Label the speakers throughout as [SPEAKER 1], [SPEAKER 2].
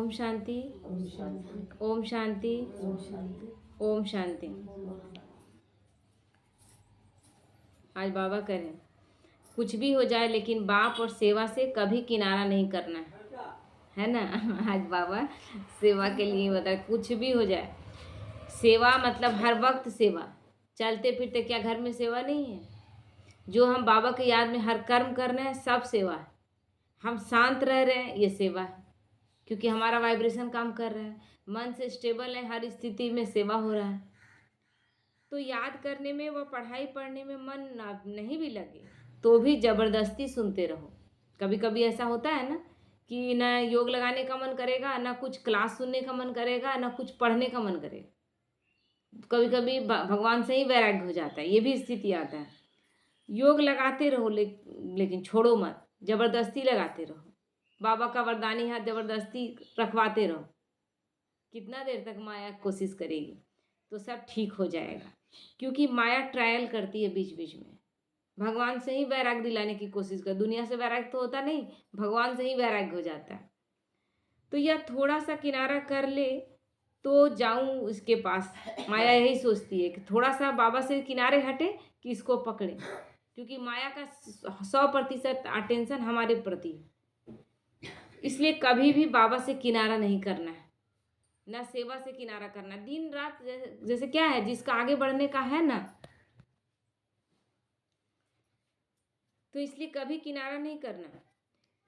[SPEAKER 1] ओम शांति।
[SPEAKER 2] ओम शांति।
[SPEAKER 1] ओम शांति।
[SPEAKER 2] ओम शांति।
[SPEAKER 1] ओम शांति। आज बाबा करें, कुछ भी हो जाए लेकिन बाप और सेवा से कभी किनारा नहीं करना है ना। आज बाबा सेवा के लिए बता, कुछ भी हो जाए सेवा मतलब हर वक्त सेवा। चलते फिरते क्या घर में सेवा नहीं है? जो हम बाबा की याद में हर कर्म कर रहे हैं सब सेवा है। हम शांत रह रहे हैं ये सेवा है, क्योंकि हमारा वाइब्रेशन काम कर रहा है, मन से स्टेबल है, हर स्थिति में सेवा हो रहा है। तो याद करने में व पढ़ाई पढ़ने में मन नहीं भी लगे तो भी ज़बरदस्ती सुनते रहो। कभी कभी ऐसा होता है ना कि ना योग लगाने का मन करेगा, ना कुछ क्लास सुनने का मन करेगा, ना कुछ पढ़ने का मन करेगा। कभी कभी भगवान से ही वैराग्य हो जाता है, ये भी स्थिति आता है। योग लगाते रहो लेकिन छोड़ो मत, ज़बरदस्ती लगाते रहो। बाबा का वरदानी हाथ ज़बरदस्ती रखवाते रहो। कितना देर तक माया कोशिश करेगी? तो सब ठीक हो जाएगा, क्योंकि माया ट्रायल करती है बीच बीच में। भगवान से ही वैराग्य दिलाने की कोशिश कर, दुनिया से वैराग्य तो होता नहीं, भगवान से ही वैराग्य हो जाता है। तो यह थोड़ा सा किनारा कर ले तो जाऊं इसके पास। माया यही सोचती है कि थोड़ा सा बाबा से किनारे हटे कि इसको पकड़े, क्योंकि माया का 100% अटेंशन हमारे प्रति है। इसलिए कभी भी बाबा से किनारा नहीं करना है, ना सेवा से किनारा करना। दिन रात जैसे क्या है, जिसका आगे बढ़ने का है ना, तो इसलिए कभी किनारा नहीं करना।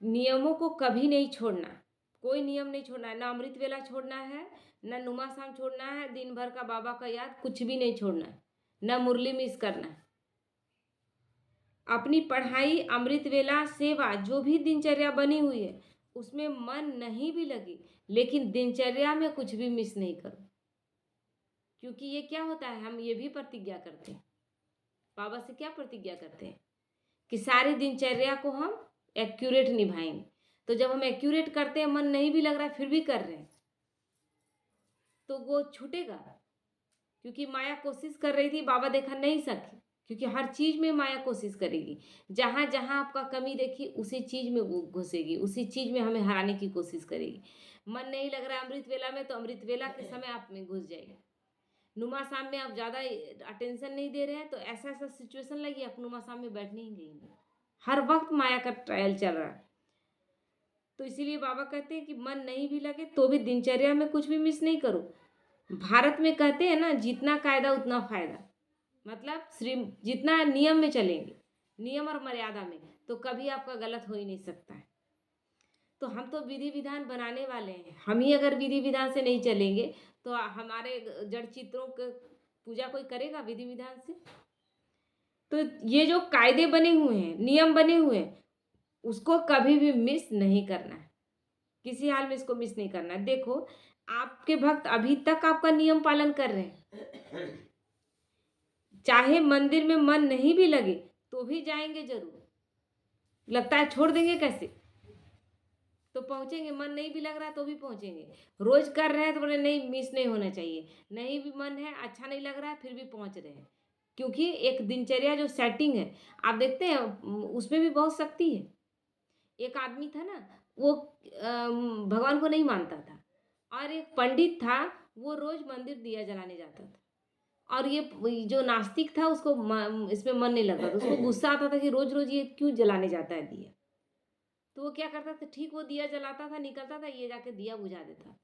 [SPEAKER 1] नियमों को कभी नहीं छोड़ना, कोई नियम नहीं छोड़ना है। ना अमृत वेला छोड़ना है, ना नुमा शाम छोड़ना है, दिन भर का बाबा का याद कुछ भी नहीं छोड़ना है, ना मुरली मिस करना है। अपनी पढ़ाई, अमृत वेला, सेवा, जो भी दिनचर्या बनी हुई है उसमें मन नहीं भी लगे, लेकिन दिनचर्या में कुछ भी मिस नहीं करो। क्योंकि ये क्या होता है, हम ये भी प्रतिज्ञा करते हैं, बाबा से क्या प्रतिज्ञा करते हैं कि सारी दिनचर्या को हम एक्यूरेट निभाएंगे। तो जब हम एक्यूरेट करते हैं, मन नहीं भी लग रहा है फिर भी कर रहे हैं, तो वो छूटेगा। क्योंकि माया कोशिश कर रही थी, बाबा देखा नहीं सके, क्योंकि हर चीज में माया कोशिश करेगी। जहाँ जहाँ आपका कमी देखी उसी चीज में वो घुसेगी, उसी चीज में हमें हराने की कोशिश करेगी। मन नहीं लग रहा है अमृत वेला में, तो अमृत वेला के समय आप में घुस जाएगी। नुमा शाम में आप ज़्यादा अटेंशन नहीं दे रहे हैं, तो ऐसा ऐसा सिचुएशन लगी आप नुमा शाम में बैठने ही नहीं। हर वक्त माया का ट्रायल चल रहा है। तो इसीलिए बाबा कहते हैं कि मन नहीं भी लगे तो भी दिनचर्या में कुछ भी मिस नहीं करो। भारत में कहते हैं ना, जितना कायदा उतना फायदा। मतलब जितना नियम में चलेंगे, नियम और मर्यादा में, तो कभी आपका गलत हो ही नहीं सकता है। तो हम तो विधि विधान बनाने वाले हैं। हम ही अगर विधि विधान से नहीं चलेंगे तो हमारे जड़ चित्रों की पूजा कोई करेगा विधि विधान से? तो ये जो कायदे बने हुए हैं, नियम बने हुए हैं, उसको कभी भी मिस नहीं करना है, किसी हाल में इसको मिस नहीं करना है। देखो, आपके भक्त अभी तक आपका नियम पालन कर रहे हैं, चाहे मंदिर में मन नहीं भी लगे तो भी जाएंगे जरूर। लगता है छोड़ देंगे कैसे? तो पहुंचेंगे। मन नहीं भी लग रहा है तो भी पहुंचेंगे। रोज कर रहे हैं तो बोले नहीं, मिस नहीं होना चाहिए। नहीं भी मन है, अच्छा नहीं लग रहा है, फिर भी पहुंच रहे हैं। क्योंकि एक दिनचर्या जो सेटिंग है, आप देखते हैं उसमें भी बहुत शक्ति है। एक आदमी था ना, वो भगवान को नहीं मानता था, और एक पंडित था, वो रोज मंदिर दिया जलाने जाता था। और ये जो नास्तिक था उसको इसमें मन नहीं लगता था, उसको गुस्सा आता था कि रोज रोज ये क्यों जलाने जाता है दिया। तो वो क्या करता था, ठीक वो दिया जलाता था, निकलता था, ये जाके दिया बुझा देता।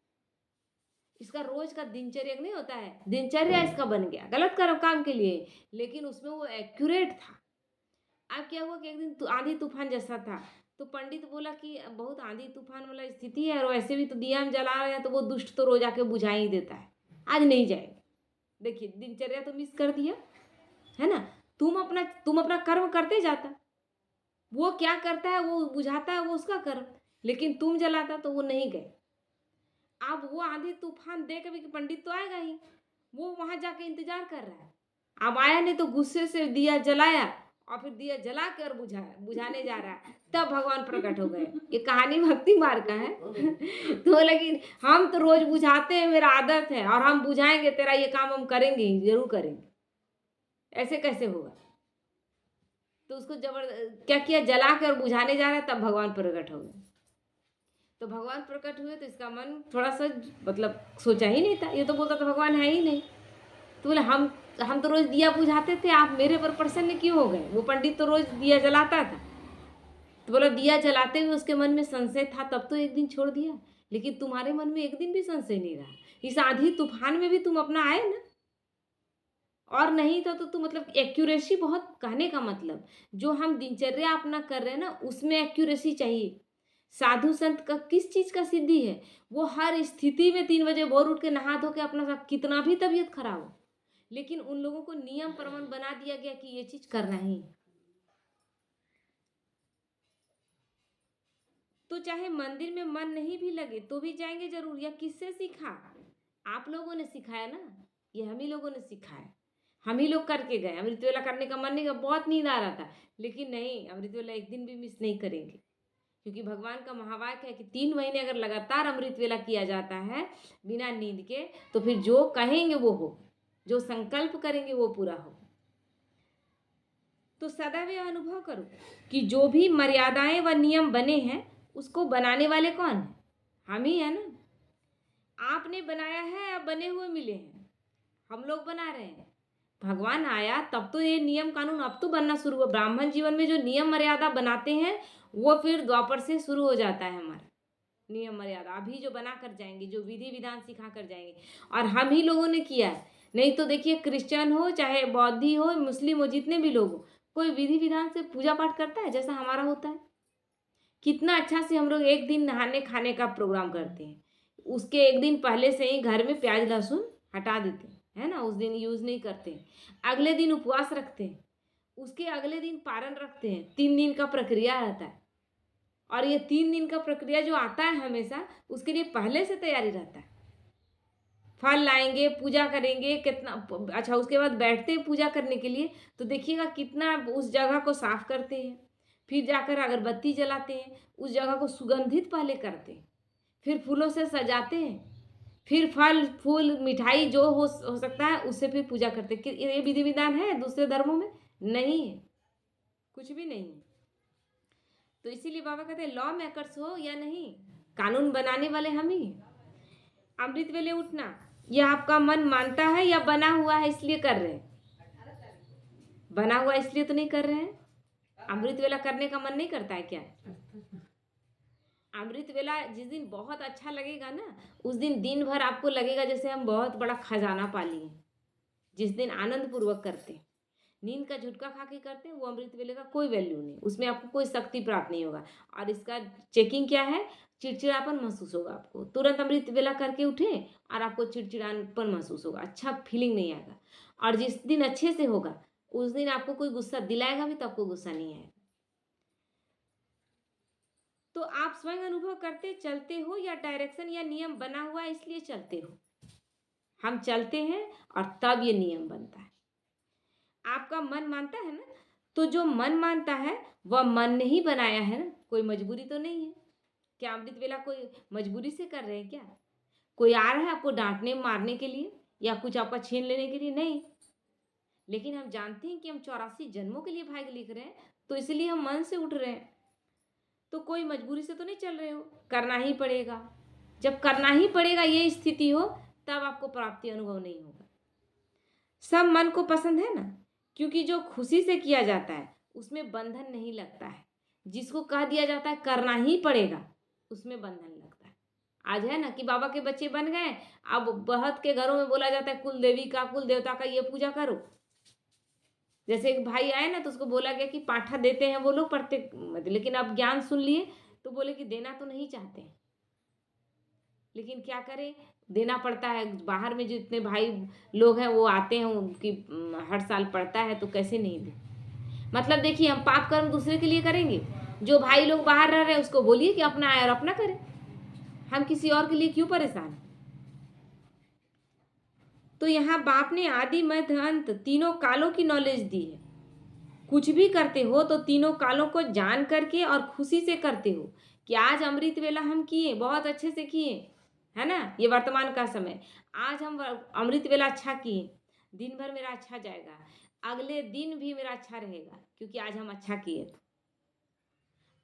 [SPEAKER 1] इसका रोज का दिनचर्या नहीं होता है, दिनचर्या इसका बन गया गलत काम के लिए, लेकिन उसमें वो एक्यूरेट था। अब क्या हुआ कि एक दिन आंधी तूफान जैसा था, तो पंडित बोला कि बहुत आंधी तूफान वाला स्थिति है, और वैसे भी तो दिया हम जला रहे हैं, तो वो दुष्ट तो रोज आके बुझा ही देता है, आज नहीं जाएगा। देखिए, दिनचर्या तो मिस कर दिया है ना। तुम अपना कर्म करते जाता, वो क्या करता है, वो बुझाता है, वो उसका कर्म, लेकिन तुम जलाता तो वो नहीं गए। अब वो आंधी तूफान देख के भी कि पंडित तो आएगा ही, वो वहां जाके इंतजार कर रहा है। अब आया नहीं तो गुस्से से दिया जलाया, और फिर दिया जला के और बुझाने जा रहा है, तब भगवान प्रकट हो गए। ये कहानी भक्ति मार्ग का है। तो लेकिन हम तो रोज बुझाते हैं, मेरा आदत है, और हम बुझाएंगे, तेरा ये काम हम करेंगे ही, जरूर करेंगे, ऐसे कैसे होगा? तो उसको क्या किया, जला के और बुझाने जा रहा है, तब भगवान प्रकट हो गए। तो भगवान प्रकट हुए तो इसका मन थोड़ा सा मतलब सोचा ही नहीं था, ये तो बोलता था भगवान है ही नहीं। तो बोले हम तो रोज दिया बुझाते थे, आप मेरे पर प्रसन्न क्यों हो गए? वो पंडित तो रोज दिया जलाता था। तो बोला दिया जलाते हुए उसके मन में संशय था, तब तो एक दिन छोड़ दिया, लेकिन तुम्हारे मन में एक दिन भी संशय नहीं रहा। इस आंधी तूफान में भी तुम अपना आए ना। और नहीं तो तुम मतलब एक्यूरेसी बहुत, कहने का मतलब जो हम दिनचर्या अपना कर रहे हैं ना उसमें एक्यूरेसी चाहिए। साधु संत का किस चीज का सिद्धि है? वो हर स्थिति में 3 बजे भोर उठ के नहा धो के अपना कितना भी तबीयत खराब हो, लेकिन उन लोगों को नियम प्रमाण बना दिया गया कि ये चीज करना ही है। तो चाहे मंदिर में मन नहीं भी लगे तो भी जाएंगे जरूर। या किससे सीखा? आप लोगों ने सिखाया ना, ये हम ही लोगों ने सिखाया। हम ही लोग करके गए। अमृत वेला करने का मन नहीं किया, बहुत नींद आ रहा था, लेकिन नहीं, अमृत वेला एक दिन भी मिस नहीं करेंगे। क्योंकि भगवान का महावाक्य है कि 3 महीने अगर लगातार अमृत वेला किया जाता है बिना नींद के, तो फिर जो कहेंगे वो हो, जो संकल्प करेंगे वो पूरा हो। तो सदैव यह अनुभव करो कि जो भी मर्यादाएं व नियम बने हैं उसको बनाने वाले कौन है? हम ही है ना। आपने बनाया है, अब बने हुए मिले हैं, हम लोग बना रहे हैं। भगवान आया तब तो ये नियम कानून अब तो बनना शुरू हुआ। ब्राह्मण जीवन में जो नियम मर्यादा बनाते हैं वो फिर द्वापर से शुरू हो जाता है। हमारा नियम मर्यादा अभी जो बना कर जाएंगे, जो विधि विधान सिखा कर जाएंगे, और हम ही लोगों ने किया है। नहीं तो देखिए, क्रिश्चियन हो चाहे बौद्धि हो मुस्लिम हो, जितने भी लोग हो, कोई विधि विधान से पूजा पाठ करता है जैसा हमारा होता है? कितना अच्छा से हम लोग एक दिन नहाने खाने का प्रोग्राम करते हैं, उसके एक दिन पहले से ही घर में प्याज लहसुन हटा देते हैं, है ना, उस दिन यूज़ नहीं करते हैं। अगले दिन उपवास रखते हैं, उसके अगले दिन पारण रखते हैं। 3 दिन का प्रक्रिया रहता है, और ये 3 दिन का प्रक्रिया जो आता है हमेशा, उसके लिए पहले से तैयारी रहता है। फल लाएंगे, पूजा करेंगे, कितना अच्छा, उसके बाद बैठते हैं पूजा करने के लिए, तो देखिएगा कितना उस जगह को साफ करते हैं। फिर जाकर अगरबत्ती जलाते हैं, उस जगह को सुगंधित पहले करते हैं, फिर फूलों से सजाते हैं, फिर फल फूल मिठाई जो हो सकता है उससे फिर पूजा करते हैं। ये विधि विधान है दूसरे धर्मों में? नहीं है, कुछ भी नहीं है। तो इसीलिए बाबा कहते हैं लॉ मेकर्स हो या नहीं, कानून बनाने वाले हम ही हैं। अमृत वेले उठना, यह आपका मन मानता है या बना हुआ है इसलिए कर रहे हैं? बना हुआ इसलिए तो नहीं कर रहे हैं। अमृत वेला करने का मन नहीं करता है क्या? अमृत वेला जिस दिन बहुत अच्छा लगेगा ना, उस दिन दिन भर आपको लगेगा जैसे हम बहुत बड़ा खजाना पा लिए। जिस दिन आनंद पूर्वक करते हैं, नींद का झुटका खा के करते हैं, वो अमृत वेले का कोई वैल्यू नहीं, उसमें आपको कोई शक्ति प्राप्त नहीं होगा। और इसका चेकिंग क्या है? चिड़चिड़ापन महसूस होगा आपको। तुरंत अमृत वेला करके उठे और आपको चिड़चिड़ापन महसूस होगा, अच्छा फीलिंग नहीं आएगा। और जिस दिन अच्छे से होगा उस दिन आपको कोई गुस्सा दिलाएगा भी तो आपको गुस्सा नहीं आएगा। तो आप स्वयं अनुभव करते चलते हो या डायरेक्शन या नियम बना हुआ है इसलिए चलते हो? हम चलते हैं और तब ये नियम बनता है। आपका मन मानता है ना, तो जो मन मानता है वह मन ने ही बनाया है ना, कोई मजबूरी तो नहीं है। क्या अमृत वेला कोई मजबूरी से कर रहे हैं क्या? कोई आ रहा है आपको डांटने मारने के लिए या कुछ आपका छीन लेने के लिए? नहीं। लेकिन हम जानते हैं कि हम 84 जन्मों के लिए भाग्य लिख रहे हैं, तो इसलिए हम मन से उठ रहे हैं। तो कोई मजबूरी से तो नहीं चल रहे हो, करना ही पड़ेगा। जब करना ही पड़ेगा ये स्थिति हो, तब आपको प्राप्ति अनुभव नहीं होगा। सब मन को पसंद है ना, क्योंकि जो खुशी से किया जाता है उसमें बंधन नहीं लगता है। जिसको कह दिया जाता है करना ही पड़ेगा, उसमें बंधन लगता है। आज है ना कि बाबा के बच्चे बन गए, अब बहुत के घरों में बोला जाता है कुल देवी का कुल देवता का ये पूजा करो। जैसे एक भाई आए ना तो उसको बोला गया कि पाठा देते हैं वो लोग पढ़ते मत, लेकिन अब ज्ञान सुन लिए तो बोले कि देना तो नहीं चाहते, लेकिन क्या करें, देना पड़ता है। बाहर में जितने भाई लोग हैं वो आते हैं, उनकी हर साल पड़ता है, तो कैसे नहीं दे। मतलब देखिए, हम पाप कर्म दूसरे के लिए करेंगे। जो भाई लोग बाहर रह रहे हैं उसको बोलिए कि अपना आए और अपना करें, हम किसी और के लिए क्यों परेशान। तो यहाँ बाप ने आदि मध्य अंत तीनों कालों की नॉलेज दी है। कुछ भी करते हो तो तीनों कालों को जान करके और खुशी से करते हो कि आज अमृत वेला हम किए, बहुत अच्छे से किए, है ना, ये वर्तमान का समय। आज हम अमृत वेला अच्छा किए, दिन भर मेरा अच्छा जाएगा, अगले दिन भी मेरा अच्छा रहेगा, क्योंकि आज हम अच्छा किए।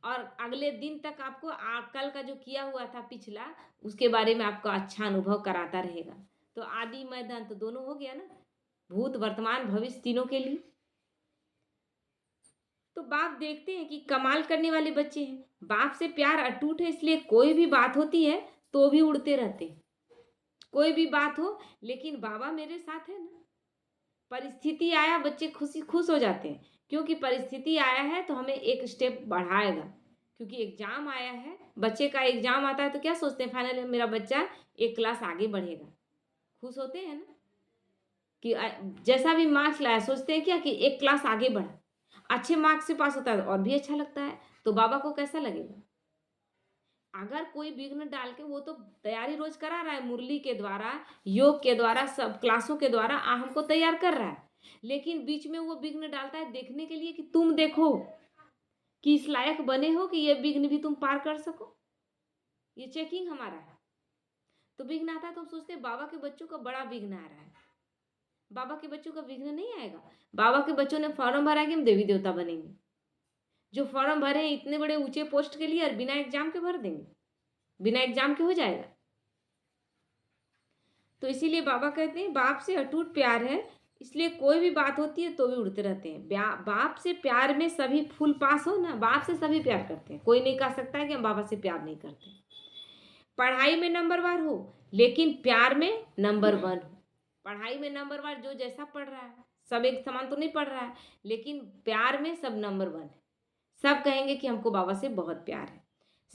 [SPEAKER 1] और अगले दिन तक आपको कल का जो किया हुआ था पिछला, उसके बारे में आपको अच्छा अनुभव कराता रहेगा। तो आदि मध्य अंत दोनों हो गया ना, भूत वर्तमान भविष्य तीनों के लिए। तो बाप देखते हैं कि कमाल करने वाले बच्चे हैं, बाप से प्यार अटूट है, इसलिए कोई भी बात होती है तो भी उड़ते रहते हैं। कोई भी बात हो, लेकिन बाबा मेरे साथ है ना। परिस्थिति आया, बच्चे खुश हो जाते हैं, क्योंकि परिस्थिति आया है तो हमें एक स्टेप बढ़ाएगा। क्योंकि एग्जाम आया है, बच्चे का एग्जाम आता है तो क्या सोचते हैं, फाइनली मेरा बच्चा एक क्लास आगे बढ़ेगा। खुश होते हैं ना कि जैसा भी मार्क्स लाया, सोचते हैं क्या कि एक क्लास आगे बढ़ा। अच्छे मार्क्स से पास होता है और भी अच्छा लगता है, तो बाबा को कैसा लगेगा। अगर कोई विघ्न डाल के, वो तो तैयारी रोज करा रहा है, मुरली के द्वारा, योग के द्वारा, सब क्लासों के द्वारा हमको तैयार कर रहा है, लेकिन बीच में वो विघ्न डालता है देखने के लिए कि तुम देखो कि इस लायक बने हो कि ये विघ्न भी तुम पार कर सको। ये चेकिंग हमारा है। तो विघ्न आता है तो हम सोचते हैं बाबा के बच्चों का बड़ा विघ्न आ रहा है। बाबा के बच्चों का विघ्न नहीं आएगा। बाबा के बच्चों ने फॉर्म भरा कि हम देवी देवता बनेंगे। जो फॉर्म भरे इतने बड़े ऊंचे पोस्ट के लिए और बिना एग्जाम के भर देंगे, बिना एग्जाम के हो जाएगा। तो इसीलिए बाबा कहते हैं बाप से अटूट प्यार है, इसलिए कोई भी बात होती है तो भी उड़ते रहते हैं। बाप से प्यार में सभी फुल पास हो ना, बाप से सभी प्यार करते हैं। कोई नहीं कह सकता है कि हम बाबा से प्यार नहीं करते। पढ़ाई में नंबर 1 हो, लेकिन प्यार में नंबर 1 हो। पढ़ाई में नंबर 1 जो जैसा पढ़ रहा है, सब एक समान तो नहीं पढ़ रहा है, लेकिन प्यार में सब नंबर 1 है। सब कहेंगे कि हमको बाबा से बहुत प्यार है।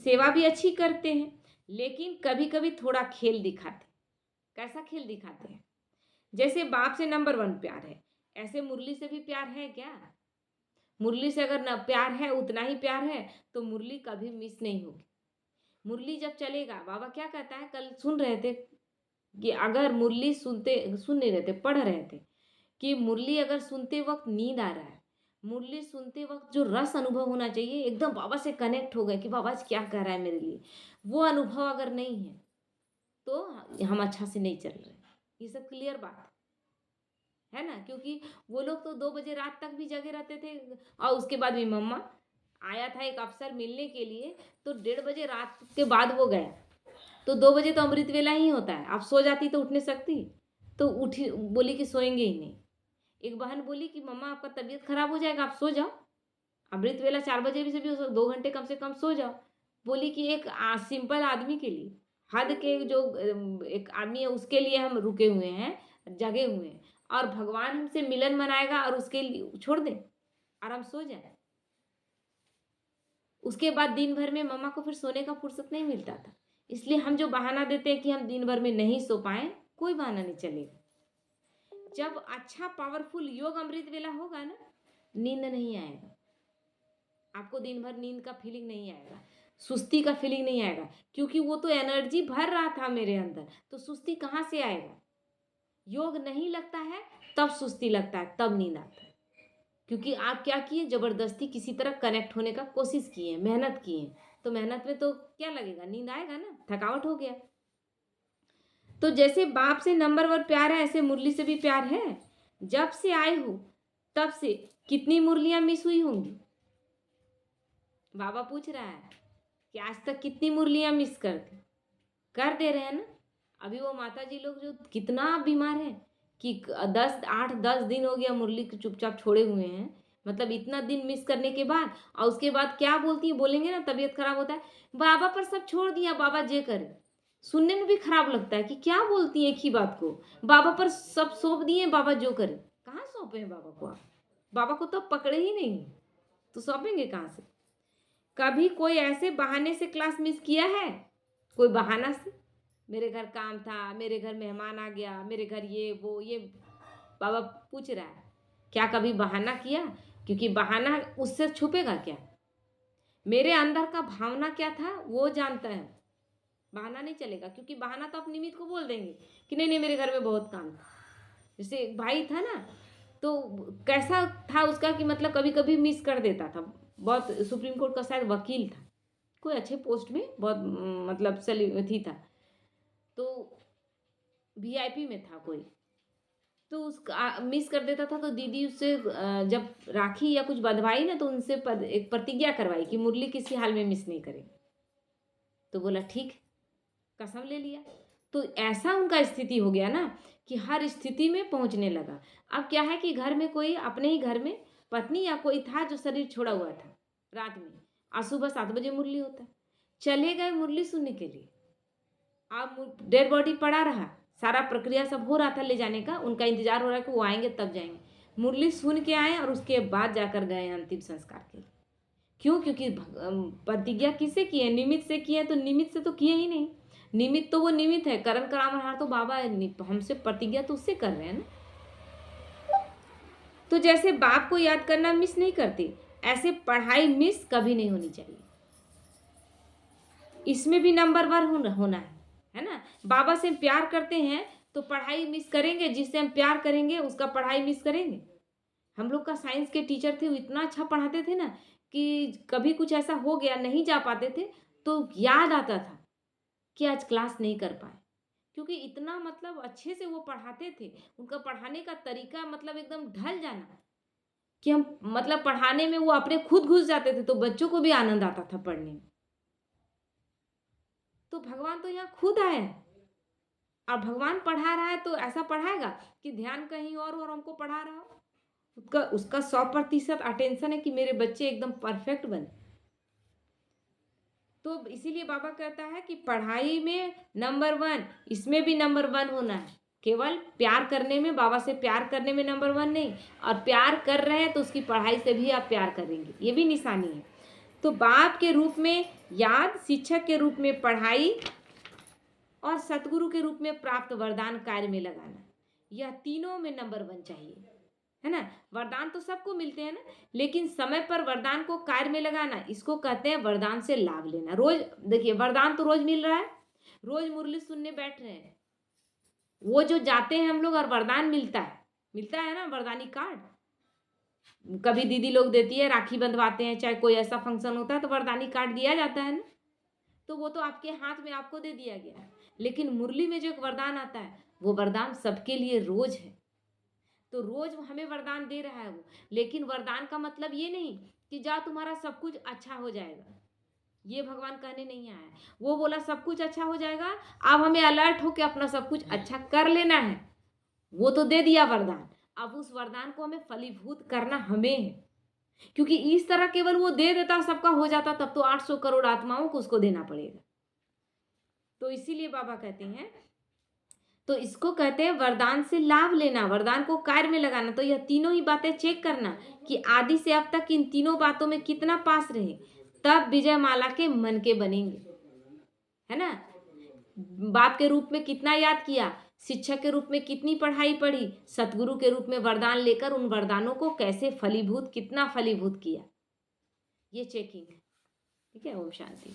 [SPEAKER 1] सेवा भी अच्छी करते हैं, लेकिन कभी कभी थोड़ा खेल दिखाते हैं। कैसा खेल दिखाते हैं, जैसे बाप से नंबर 1 प्यार है, ऐसे मुरली से भी प्यार है क्या। मुरली से अगर न प्यार है, उतना ही प्यार है, तो मुरली कभी मिस नहीं होगी। मुरली जब चलेगा, बाबा क्या कहता है, कल सुन रहे थे कि अगर मुरली सुन नहीं रहे थे, पढ़ रहे थे कि मुरली अगर सुनते वक्त नींद आ रहा है, मुरली सुनते वक्त जो रस अनुभव होना चाहिए, एकदम बाबा से कनेक्ट हो गए कि बाबा आज क्या कह रहा है मेरे लिए, वो अनुभव अगर नहीं है तो हम अच्छा से नहीं चल रहे। ये सब क्लियर बात है ना। क्योंकि वो लोग तो 2 बजे रात तक भी जगे रहते थे, और उसके बाद भी मम्मा आया था एक अफसर मिलने के लिए, तो 1:30 बजे रात के बाद वो गया, तो 2 बजे तो अमृत वेला ही होता है। आप सो जाती तो उठ नहीं सकती, तो उठी, बोली कि सोएंगे ही नहीं। एक बहन बोली कि मम्मा आपका तबीयत खराब हो जाएगा, आप सो जाओ, अमृत वेला 4 बजे भी से भी हो 2 घंटे कम से कम सो जाओ। बोली कि एक सिंपल आदमी के लिए, हद के जो एक आदमी है उसके लिए हम रुके हुए हैं, जगे हुए हैं, और भगवान हमसे मिलन मनाएगा और उसके लिए छोड़ दें और हम सो जाए। उसके बाद दिन भर में मम्मा को फिर सोने का फुर्सत नहीं मिलता था। इसलिए हम जो बहाना देते हैं कि हम दिन भर में नहीं सो पाए, कोई बहाना नहीं चलेगा। जब अच्छा पावरफुल योग अमृत वेला होगा ना, नींद नहीं आएगा आपको, दिन भर नींद का फीलिंग नहीं आएगा, सुस्ती का फीलिंग नहीं आएगा, क्योंकि वो तो एनर्जी भर रहा था मेरे अंदर, तो सुस्ती कहाँ से आएगा। योग नहीं लगता है तब सुस्ती लगता है, तब नींद आता है। क्योंकि आप क्या किए, जबरदस्ती किसी तरह कनेक्ट होने का कोशिश किए, मेहनत किए, तो मेहनत में तो क्या लगेगा, नींद आएगा ना, थकावट हो गया। तो जैसे बाप से नंबर 1 प्यार है, ऐसे मुरली से भी प्यार है। जब से आए हो तब से कितनी मुरलियां मिस हुई होंगी। बाबा पूछ रहा है कि आज तक कितनी मुरलियां मिस कर दे रहे हैं ना। अभी वो माता जी लोग जो कितना बीमार है कि 8-10 दिन हो गया मुरली चुपचाप छोड़े हुए हैं, मतलब इतना दिन मिस करने के बाद, और उसके बाद क्या बोलती है, बोलेंगे ना तबीयत खराब होता है, बाबा पर सब छोड़ दिया, बाबा जे करे। सुनने में भी खराब लगता है कि क्या बोलती है एक ही बात को, बाबा पर सब सौंप दिए, बाबा जो करे। कहाँ सौंपे हैं बाबा को आप, बाबा को तो पकड़े ही नहीं, तो सौंपेंगे कहाँ से। कभी कोई ऐसे बहाने से क्लास मिस किया है, कोई बहाना से, मेरे घर काम था, मेरे घर मेहमान आ गया, मेरे घर ये वो ये, बाबा पूछ रहा है क्या कभी बहाना किया। क्योंकि बहाना उससे छुपेगा क्या, मेरे अंदर का भावना क्या था वो जानता है, बहाना नहीं चलेगा। क्योंकि बहाना तो आप निमित को बोल देंगे कि नहीं नहीं मेरे घर में बहुत काम था। जैसे एक भाई था ना, तो कैसा था उसका कि मतलब कभी कभी मिस कर देता था, बहुत सुप्रीम कोर्ट का शायद वकील था, कोई अच्छे पोस्ट में, बहुत मतलब थी था, तो वीआईपी में था कोई, तो मिस कर देता था, तो दीदी उससे जब राखी या कुछ बंधवाई ना, तो उनसे एक प्रतिज्ञा करवाई कि मुरली किसी हाल में मिस नहीं करेंगे। तो बोला ठीक, कसम ले लिया। तो ऐसा उनका स्थिति हो गया ना कि हर स्थिति में पहुंचने लगा। अब क्या है कि घर में कोई, अपने ही घर में पत्नी या कोई था जो शरीर छोड़ा हुआ था रात में, और सुबह 7 बजे मुरली होता है। चले गए मुरली सुनने के लिए। अब डेड बॉडी पड़ा रहा, सारा प्रक्रिया सब हो रहा था ले जाने का, उनका इंतजार हो रहा है कि वो आएंगे तब जाएंगे। मुरली सुन के आए और उसके बाद जाकर गए अंतिम संस्कार के लिए। क्यों? क्योंकि प्रतिज्ञा किससे की है? निमित्त से की है, तो निमित्त से तो किए ही नहीं। निमित्त तो वो निमित्त है, करण करावनहार तो बाबा है, हमसे प्रतिज्ञा तो उससे कर रहे हैं ना। तो जैसे बाप को याद करना मिस नहीं करती, ऐसे पढ़ाई मिस कभी नहीं होनी चाहिए। इसमें भी नंबर 1 होना है ना। बाबा से हम प्यार करते हैं तो पढ़ाई मिस करेंगे, जिससे हम प्यार करेंगे उसका पढ़ाई मिस करेंगे। हम लोग का साइंस के टीचर थे, वो इतना अच्छा पढ़ाते थे ना कि कभी कुछ ऐसा हो गया, नहीं जा पाते थे, तो याद आता था कि आज क्लास नहीं कर पाए, क्योंकि इतना मतलब अच्छे से वो पढ़ाते थे। उनका पढ़ाने का तरीका मतलब एकदम ढल जाना कि हम मतलब पढ़ाने में वो अपने खुद घुस जाते थे, तो बच्चों को भी आनंद आता था पढ़ने में। तो भगवान तो यहाँ खुद आए हैं, और भगवान पढ़ा रहा है तो ऐसा पढ़ाएगा कि ध्यान कहीं और हमको पढ़ा रहा हो। उसका 100% अटेंशन है कि मेरे बच्चे एकदम परफेक्ट बने। तो इसीलिए बाबा कहता है कि पढ़ाई में नंबर 1, इसमें भी नंबर 1 होना है। केवल प्यार करने में, बाबा से प्यार करने में नंबर 1 नहीं, और प्यार कर रहे हैं तो उसकी पढ़ाई से भी आप प्यार करेंगे, ये भी निशानी है। तो बाप के रूप में याद, शिक्षक के रूप में पढ़ाई, और सतगुरु के रूप में प्राप्त वरदान कार्य में लगाना, यह तीनों में नंबर 1 चाहिए, है ना। वरदान तो सबको मिलते हैं ना, लेकिन समय पर वरदान को कार्य में लगाना, इसको कहते हैं वरदान से लाभ लेना। रोज देखिए, वरदान तो रोज मिल रहा है, रोज मुरली सुनने बैठ रहे हैं, वो जो जाते हैं हम लोग और वरदान मिलता है ना, वरदानी कार्ड कभी दीदी लोग देती है, राखी बंधवाते हैं, चाहे कोई ऐसा फंक्शन होता है तो वरदानी कार्ड दिया जाता है ना, तो वो तो आपके हाथ में आपको दे दिया गया है। लेकिन मुरली में जो एक वरदान आता है, वो वरदान सबके लिए रोज है। तो रोज हमें वरदान दे रहा है वो, लेकिन वरदान का मतलब ये नहीं कि जाओ तुम्हारा सब कुछ अच्छा हो जाएगा, ये भगवान कहने नहीं आया है। वो बोला सब कुछ अच्छा हो जाएगा, अब हमें अलर्ट होकर अपना सब कुछ अच्छा कर लेना है। वो तो दे दिया वरदान, अब उस वरदान को हमें फलीभूत करना हमें है। क्योंकि इस तरह केवल वो दे देता, सबका हो जाता, तब तो 800 करोड़ आत्माओं को उसको देना पड़ेगा। तो इसीलिए बाबा कहते हैं, तो इसको कहते हैं वरदान से लाभ लेना, वरदान को कार्य में लगाना। तो यह तीनों ही बातें चेक करना कि आदि से अब तक इन तीनों बातों में कितना पास रहे, तब विजय माला के मन के बनेंगे, है ना। बाप के रूप में कितना याद किया, शिक्षक के रूप में कितनी पढ़ाई पढ़ी, सतगुरु के रूप में वरदान लेकर उन वरदानों को कैसे फलीभूत, कितना फलीभूत किया, ये चेकिंग है। ठीक है। ओम शांति।